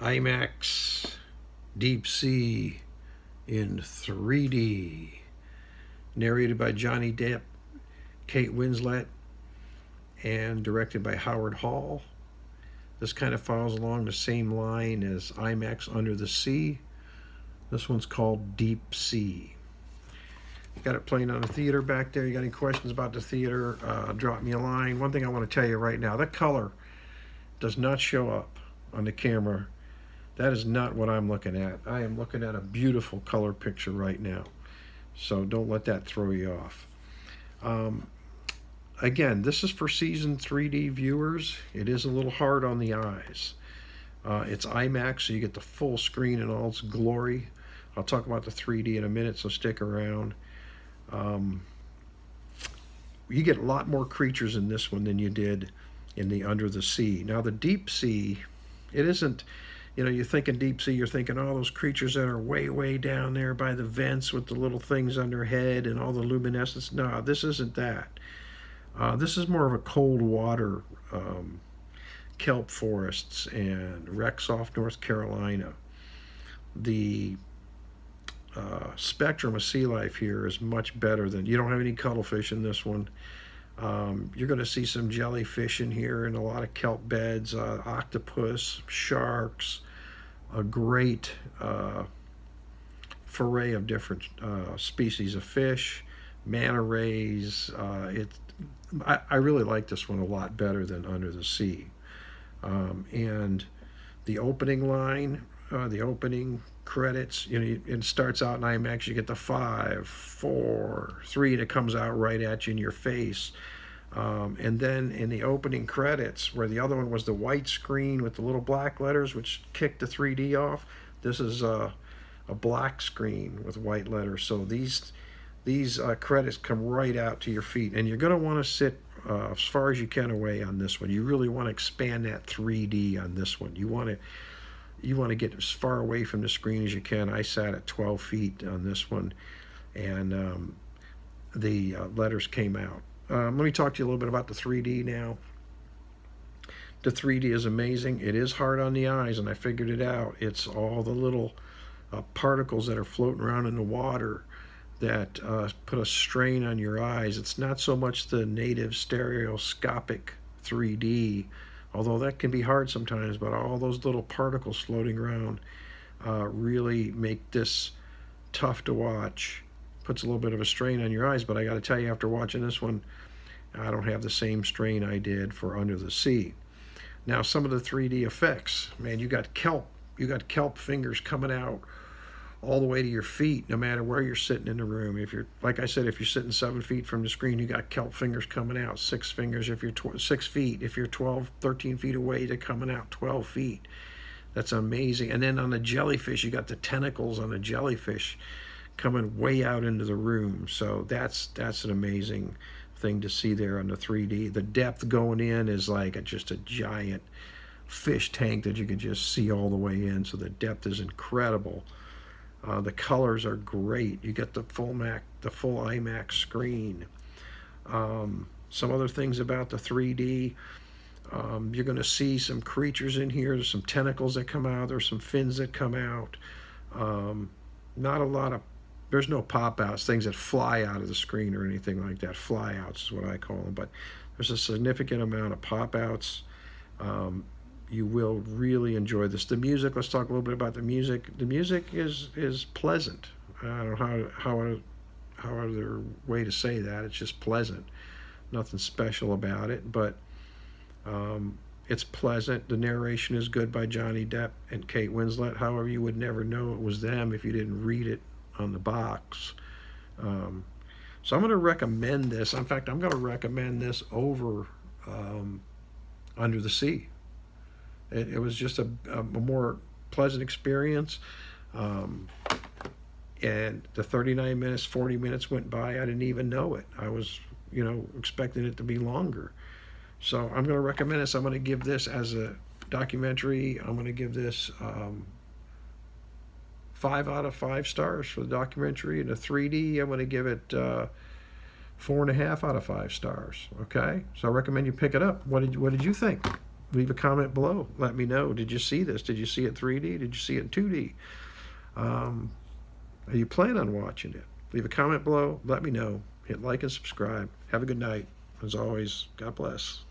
IMAX Deep Sea in 3D. Narrated by Johnny Depp, Kate Winslet, and directed by Howard Hall. This kind of follows along the same line as IMAX Under the Sea. This one's called Deep Sea. Got it playing on the theater back there. You got any questions about the theater, drop me a line. One thing I want to tell you right now, that color does not show up on the camera. That is not what I'm looking at. I am looking at a beautiful color picture right now. So don't let that throw you off. Again, this is for seasoned 3D viewers. It is a little hard on the eyes. It's IMAX, so you get the full screen in all its glory. I'll talk about the 3D in a minute, so stick around. You get a lot more creatures in this one than you did in the Under the Sea. Now the Deep Sea, it isn't, you're thinking Deep Sea, you're thinking all those creatures that are way, way down there by the vents with the little things on their head and all the luminescence. No, this isn't that. This is more of a cold water, kelp forests and wrecks off North Carolina. The spectrum of sea life here is much better than, you don't have any cuttlefish in this one. You're going to see some jellyfish in here and a lot of kelp beds, octopus, sharks, a great foray of different species of fish, manta rays. I really like this one a lot better than Under the Sea. And the opening line, the opening credits, it starts out in IMAX, you get the 5, 4, 3, and it comes out right at you in your face. And then in the opening credits, where the other one was the white screen with the little black letters, which kicked the 3D off, this is a black screen with white letters. So these credits come right out to your feet, and you're going to want to sit as far as you can away on this one. You really want to expand that 3D on this one. You want to get as far away from the screen as you can. I sat at 12 feet on this one, and the letters came out. Let me talk to you a little bit about the 3D now. The 3D is amazing. It is hard on the eyes, and I figured it out. It's all the little particles that are floating around in the water that put a strain on your eyes. It's not so much the native stereoscopic 3D, although that can be hard sometimes, but all those little particles floating around really make this tough to watch. Puts a little bit of a strain on your eyes, but I got to tell you, after watching this one, I don't have the same strain I did for Under the Sea. Now, some of the 3D effects, man, you got kelp fingers coming out all the way to your feet, no matter where you're sitting in the room. If you're, like I said, if you're sitting 7 feet from the screen, you got kelp fingers coming out. 6 fingers if you're 6 feet. If you're 12, 13 feet away, they're coming out 12 feet. That's amazing. And then on the jellyfish, you got the tentacles on the jellyfish coming way out into the room. So that's an amazing thing to see there on the 3D. The depth going in is like just a giant fish tank that you can just see all the way in. So the depth is incredible. The colors are great. You get the full IMAX screen. Some other things about the 3D. You're going to see some creatures in here. There's some tentacles that come out. There's some fins that come out. Not a lot of, there's no pop-outs, things that fly out of the screen or anything like that. Fly-outs is what I call them. But there's a significant amount of pop-outs. You will really enjoy this. The music, let's talk a little bit about the music. The music is pleasant. I don't know how other way to say that. It's just pleasant. Nothing special about it, but it's pleasant. The narration is good by Johnny Depp and Kate Winslet. However, you would never know it was them if you didn't read it on the box. So I'm going to recommend this. In fact, I'm going to recommend this over Under the Sea. It was just a more pleasant experience. And the 39 minutes, 40 minutes went by. I didn't even know it. I was, expecting it to be longer. So I'm going to recommend this. I'm going to give this as a documentary. I'm going to give this 5 out of 5 stars for the documentary. And the 3D, I'm going to give it 4.5 out of 5 stars. Okay, so I recommend you pick it up. What did you think? leave a comment below. Let me know. Did you see this? Did you see it 3D? Did you see it in 2D? Um, are you planning on watching it? Leave a comment below. Let me know. Hit like and subscribe. Have a good night. As always, God bless.